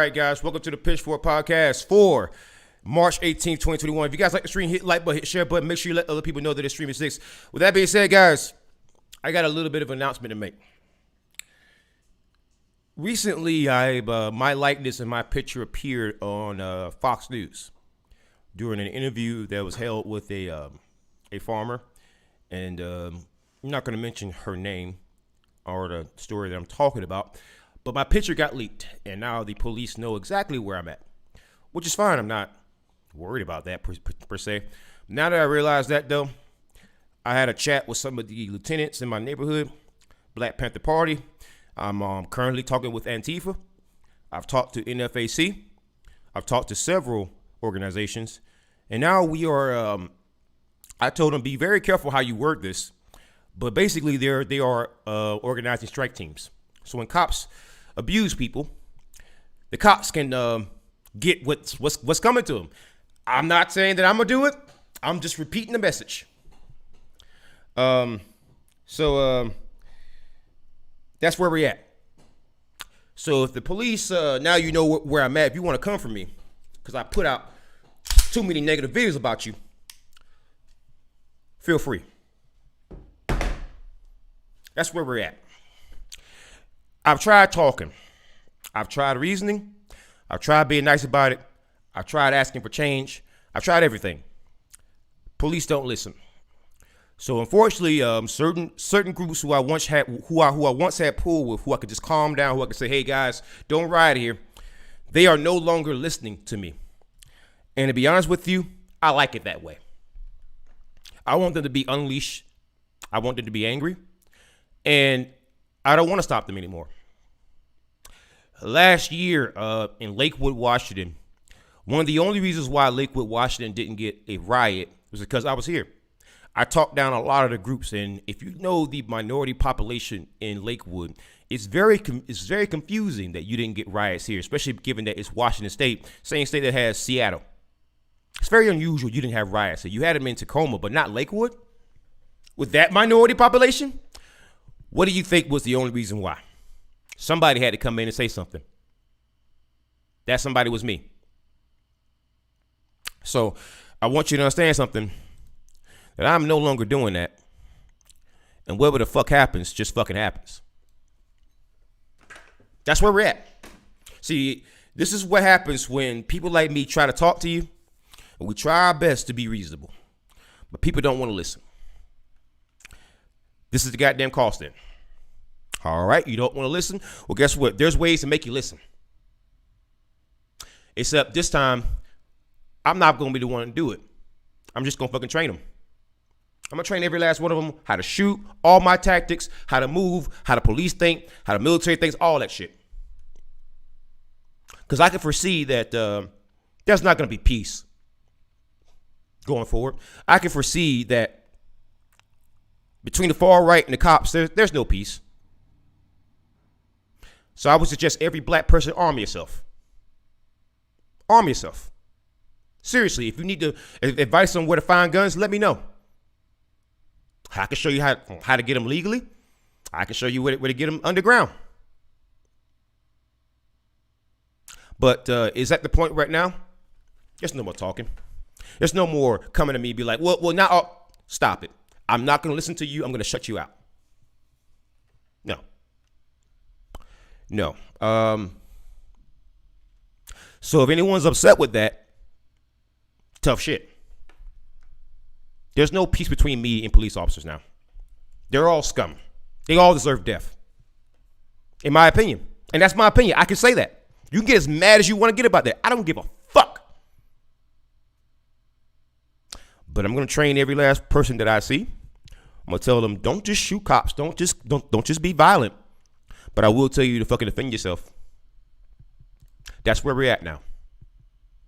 right, guys. Welcome to the Pitchfork podcast for March 18th, 2021. If you guys like the stream, hit like button, hit share button. Make sure you let other people know that the stream exists. With that being said, guys, I got a little bit of an announcement to make. Recently, my likeness and my picture appeared on Fox News during an interview that was held with a farmer, and I'm not going to mention her name or the story that I'm talking about, but my picture got leaked, and now the police know exactly where I'm at, which is fine. I'm not worried about that per se. Now that I realize that, though, I had a chat with some of the lieutenants in my neighborhood, Black Panther Party. I'm currently talking with Antifa. I've talked to NFAC. I've talked to several organizations, and now we are. I told them, be very careful how you word this, but basically they are organizing strike teams. So when cops abuse people, the cops can get what's coming to them. I'm not saying that I'm gonna do it. I'm just repeating the message. So that's where we're at. So if the police, now you know where I'm at. If you want to come for me, because I put out too many negative videos about you, feel free. That's where we're at. I've tried talking. I've tried reasoning. I've tried being nice about it. I've tried asking for change. I've tried everything. Police don't listen. So unfortunately, certain groups who I once had pull with, who I could just calm down, who I could say, "Hey guys, don't riot here," they are no longer listening to me. And to be honest with you, I like it that way. I want them to be unleashed. I want them to be angry. And I don't want to stop them anymore. Last year in Lakewood, Washington, one of the only reasons why Lakewood, Washington didn't get a riot was because I was here. I talked down a lot of the groups, and if you know the minority population in Lakewood, it's very confusing that you didn't get riots here, especially given that it's Washington State, same state that has Seattle. It's very unusual you didn't have riots. So you had them in Tacoma, but not Lakewood? With that minority population? What do you think was the only reason why? Somebody had to come in and say something. That somebody was me. So I want you to understand something, that I'm no longer doing that. And whatever the fuck happens, just fucking happens. That's where we're at. See, this is what happens when people like me try to talk to you, and we try our best to be reasonable, but people don't want to listen. This is the goddamn cost then. All right, you don't want to listen? Well, guess what? There's ways to make you listen. Except this time, I'm not going to be the one to do it. I'm just going to fucking train them. I'm going to train every last one of them how to shoot, all my tactics, how to move, how the police think, how the military thinks, all that shit. Because I can foresee that there's not going to be peace going forward. I can foresee that between the far right and the cops, there's no peace. So I would suggest every black person arm yourself. Arm yourself. Seriously, if you need advice on where to find guns, let me know. I can show you how to get them legally. I can show you where to get them underground. But is that the point right now? There's no more talking. There's no more coming to me and be like, well, now stop it. I'm not going to listen to you. I'm going to shut you out. No. So if anyone's upset with that, tough shit. There's no peace between me and police officers now. They're all scum. They all deserve death. In my opinion. And that's my opinion. I can say that. You can get as mad as you want to get about that. I don't give a fuck. But I'm going to train every last person that I see. I'm going to tell them, don't just shoot cops. Don't just be violent. But I will tell you to fucking defend yourself. That's where we're at now.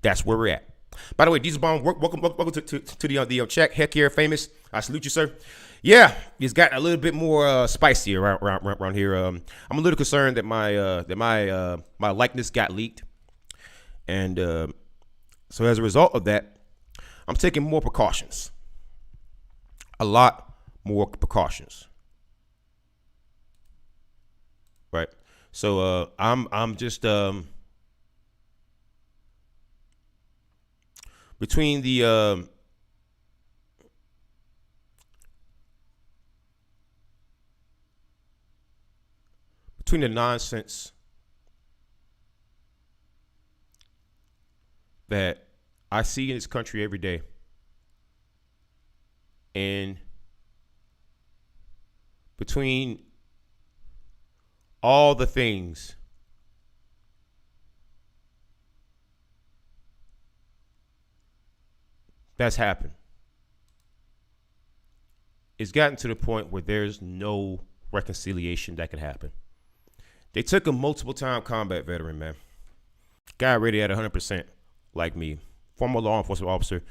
That's where we're at. By the way, Diesel Bomb, welcome to the chat. Heck yeah, famous. I salute you, sir. Yeah, it's got a little bit more spicy around here. I'm a little concerned that my likeness got leaked, and so as a result of that, I'm taking more precautions. A lot more precautions. Right. So I'm just between the nonsense that I see in this country every day and between all the things that's happened, it's gotten to the point where there's no reconciliation that could happen. They took a multiple time combat veteran, man. Guy rated at 100%, like me, former law enforcement officer,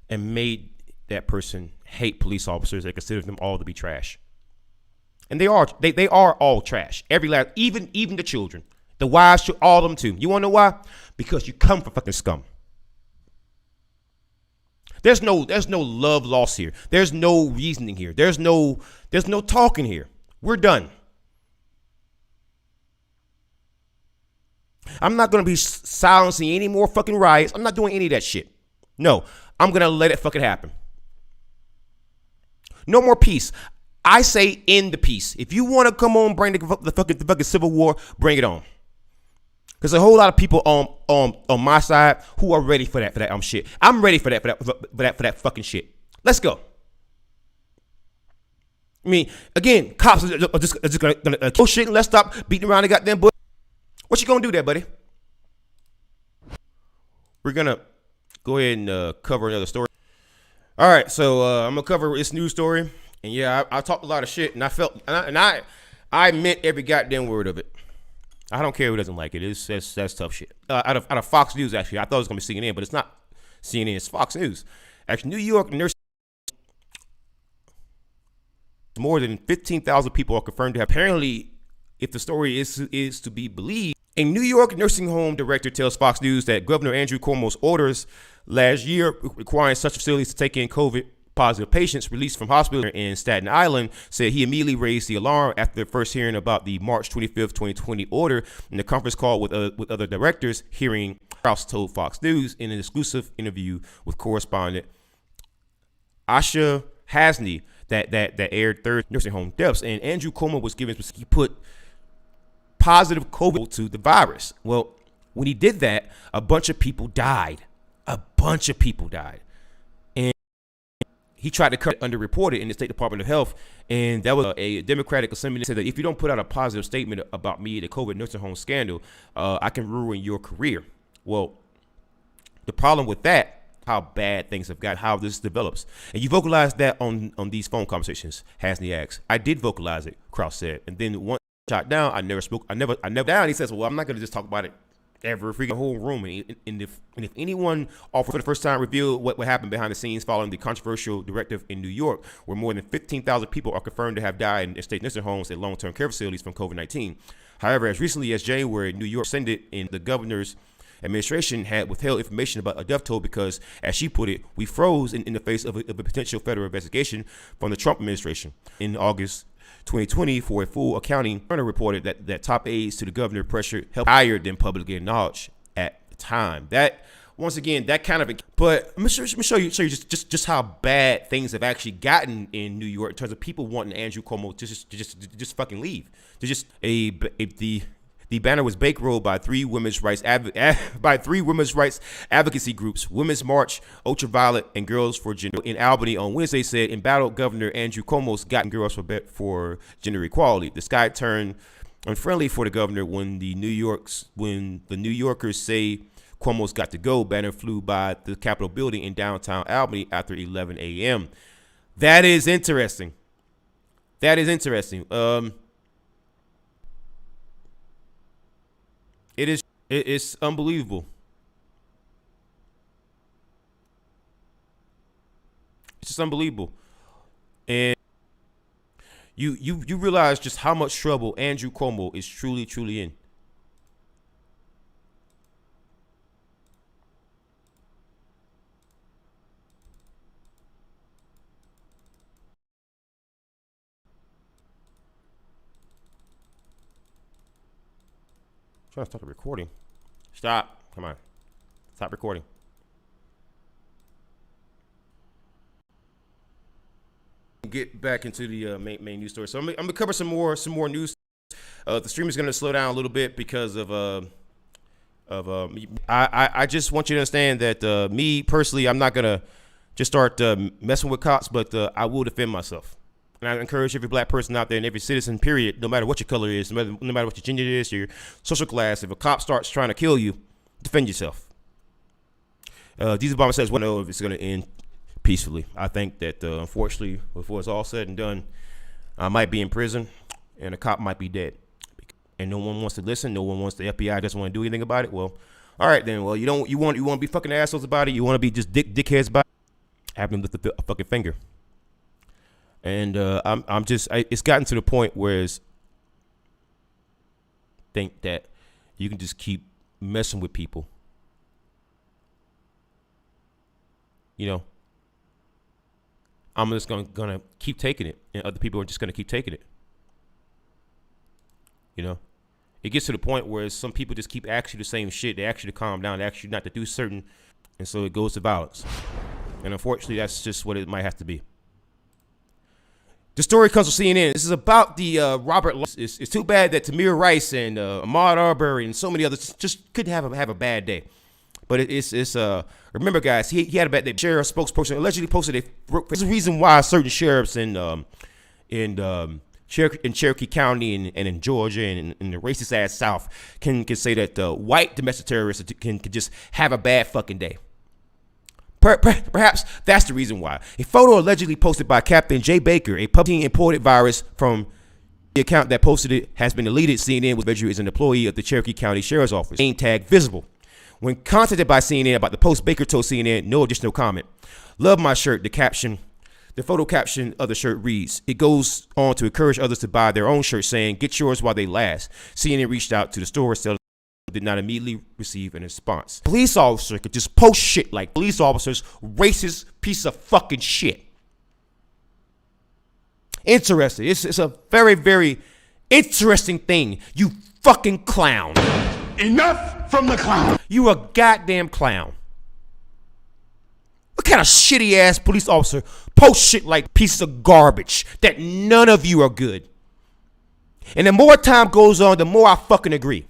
and made that person hate police officers and consider them all to be trash. And they are all trash. Every last, even the children, the wives, all of them too. You want to know why? Because you come from fucking scum. There's no love lost here. There's no reasoning here. There's no talking here. We're done. I'm not going to be silencing any more fucking riots. I'm not doing any of that shit. No, I'm going to let it fucking happen. No more peace. I say end the peace. If you want to come on, bring the fucking civil war, bring it on. There's a whole lot of people on my side who are ready for that shit. I'm ready for that fucking shit. Let's go. I mean, again, cops are just gonna kill shit and let's stop beating around the goddamn bush. What you gonna do there, buddy? We're gonna go ahead and cover another story. All right, so I'm gonna cover this news story, and yeah, I talked a lot of shit, and I meant every goddamn word of it. I don't care who doesn't like it. That's tough shit. Out of Fox News, actually, I thought it was gonna be CNN, but it's not CNN. It's Fox News. Actually, New York nursing. More than 15,000 people are confirmed to have. Apparently, if the story is to be believed, a New York nursing home director tells Fox News that Governor Andrew Cuomo's orders last year requiring such facilities to take in COVID-positive patients released from hospitals in Staten Island said he immediately raised the alarm after first hearing about the March 25th, 2020 order. In the conference call with other directors, hearing Krause told Fox News in an exclusive interview with correspondent Asha Hasney that aired third nursing home deaths, and Andrew Cuomo was given, he put positive COVID to the virus. Well, when he did that, a bunch of people died. And he tried to cut it underreported in the State Department of Health, and that was a Democratic assembly that said that if you don't put out a positive statement about me, the COVID nursing home scandal, I can ruin your career. Well, the problem with that, how bad things have got, how this develops. And you vocalized that on these phone conversations, Hasney asked. I did vocalize it, Krause said. And then once shot down, I never down. He says, well, I'm not going to just talk about it every freaking whole room. And if anyone offered for the first time revealed what happened behind the scenes following the controversial directive in New York, where more than 15,000 people are confirmed to have died in state nursing homes and long-term care facilities from COVID-19. However, as recently as January, New York rescinded in the governor's administration had withheld information about a death toll because, as she put it, we froze in the face of a potential federal investigation from the Trump administration. In August 2020, for a full accounting, Turner reported that top aides to the governor pressured help higher than publicly acknowledged at the time. That, once again, that kind of, but let me show you just how bad things have actually gotten in New York in terms of people wanting Andrew Cuomo to just fucking leave. To just the banner was bankrolled by three women's rights advocacy groups: Women's March, Ultraviolet, and Girls for Gender. In Albany on Wednesday, said embattled Governor Andrew Cuomo's gotten girls for gender equality. The sky turned unfriendly for the governor when the New Yorkers say Cuomo's got to go. Banner flew by the Capitol building in downtown Albany after 11 a.m. That is interesting. It's unbelievable. It's just unbelievable. And you realize just how much trouble Andrew Cuomo is truly in. I'm trying to start the recording. Stop. Come on. Stop recording. get back into the main news story. So I'm gonna cover some more news. The stream is gonna slow down a little bit because I just want you to understand that me personally, I'm not gonna just start messing with cops, but I will defend myself. And I encourage every black person out there and every citizen, period, no matter what your color is, no matter what your gender is, your social class, if a cop starts trying to kill you, defend yourself. Jesus Obama says, "Well, know if it's going to end peacefully." I think that, unfortunately, before it's all said and done, I might be in prison and a cop might be dead. And no one wants to listen. No one wants. The FBI doesn't want to do anything about it. Well, all right then. Well, you want to be fucking assholes about it. You want to be just dickheads about it. Have them lift a fucking finger. And it's gotten to the point where it's think that you can just keep messing with people. You know, I'm just gonna keep taking it, and other people are just gonna keep taking it. You know, it gets to the point where some people just keep asking you the same shit. They ask you to calm down. They ask you not to do certain, and so it goes to violence. And unfortunately, that's just what it might have to be. The story comes from CNN. This is about the Robert. It's too bad that Tamir Rice and Ahmaud Arbery and so many others just couldn't have a bad day. But it's remember, guys, he had a bad day. Sheriff spokesperson allegedly posted there's a reason why certain sheriffs in Cherokee County and in Georgia and in the racist ass South can say that white domestic terrorists can just have a bad fucking day. Perhaps that's the reason why. A photo allegedly posted by Captain Jay Baker, a publicly imported virus from the account that posted it, has been deleted. CNN with Baker is an employee of the Cherokee County Sheriff's Office. Name tag visible. When contacted by CNN about the post, Baker told CNN no additional comment. Love my shirt. The photo caption of the shirt reads, it goes on to encourage others to buy their own shirt, saying, get yours while they last. CNN reached out to the store seller, did not immediately receive a response. Police officer could just post shit like police officers, racist piece of fucking shit. Interesting. It's a very, very interesting thing. You fucking clown. Enough from the clown. You a goddamn clown. What kind of shitty ass police officer post shit like pieces of garbage that none of you are good? And the more time goes on, the more I fucking agree.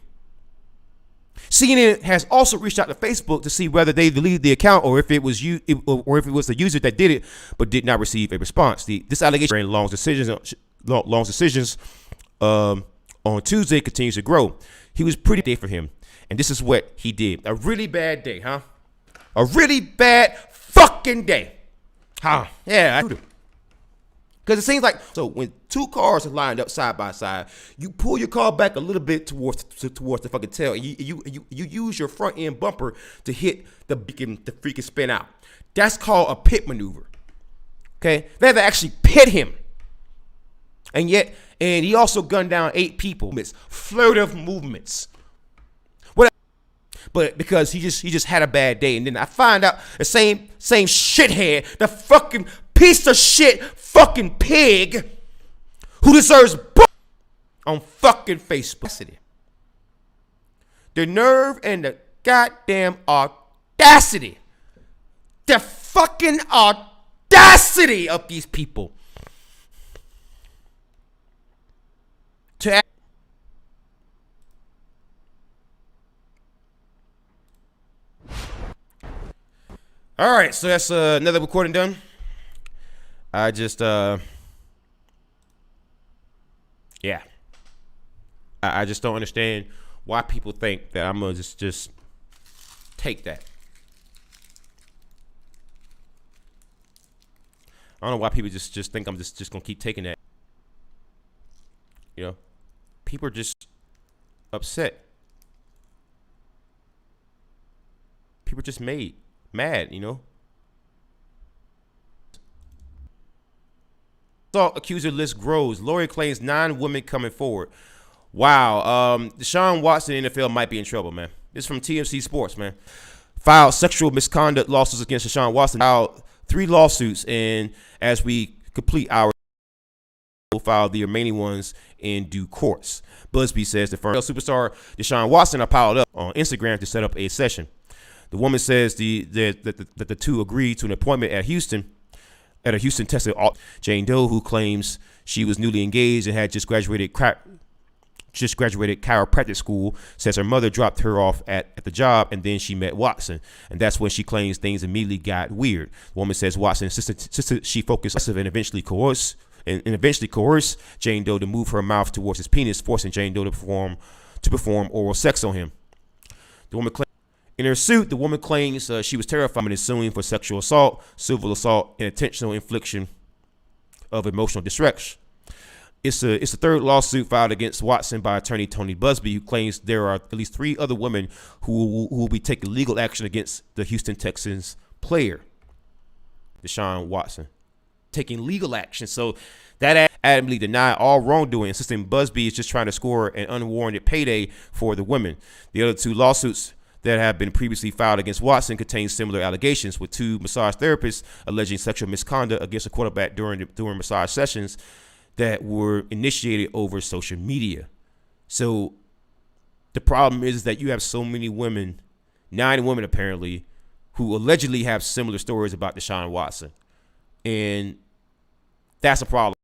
CNN has also reached out to Facebook to see whether they deleted the account or if it was the user that did it, but did not receive a response. This allegation in Long's decisions on Tuesday continues to grow. He was pretty day for him, and this is what he did. A really bad day, huh? A really bad fucking day, huh? Yeah, because it seems like, so when two cars are lined up side by side, you pull your car back a little bit towards the fucking tail. You use your front end bumper to hit the freaking spin out. That's called a pit maneuver. Okay, they had to actually pit him, and he also gunned down 8 people. It's flirtive movements. But because he just had a bad day, and then I find out the same shithead, the fucking piece of shit, fucking pig, who deserves on fucking Facebook. The nerve and the goddamn audacity, the fucking audacity of these people to act. All right, so that's another recording done. I just, I just don't understand why people think that I'm gonna just take that. I don't know why people just think I'm just gonna keep taking that. You know, people are just upset. People are just mad, you know. Assault accuser list grows. Lawyer claims 9 women coming forward. Wow. Deshaun Watson in the NFL might be in trouble, man. This is from TMC Sports, man. Filed sexual misconduct lawsuits against Deshaun Watson. Filed 3 lawsuits, and as we complete our, we'll file the remaining ones in due course. Busby says the firm superstar Deshaun Watson are piled up on Instagram to set up a session. The woman says that the two agreed to an appointment at Houston At a Houston, Texas, Jane Doe, who claims she was newly engaged and had just graduated chiropractic school, says her mother dropped her off at the job, and then she met Watson, and that's when she claims things immediately got weird. The woman says Watson insisted she focus and eventually coerce Jane Doe to move her mouth towards his penis, forcing Jane Doe to perform oral sex on him. The woman in her suit, the woman claims she was terrified and is suing for sexual assault, civil assault, and intentional infliction of emotional distress. It's the third lawsuit filed against Watson by attorney Tony Busby, who claims there are at least 3 other women who will be taking legal action against the Houston Texans player, Deshaun Watson. Taking legal action. So that adamantly denied all wrongdoing, insisting Busby is just trying to score an unwarranted payday for the women. The other 2 lawsuits that have been previously filed against Watson contain similar allegations, with 2 massage therapists alleging sexual misconduct against a quarterback during massage sessions that were initiated over social media. So the problem is that you have so many women, 9 women apparently, who allegedly have similar stories about Deshaun Watson. And that's a problem.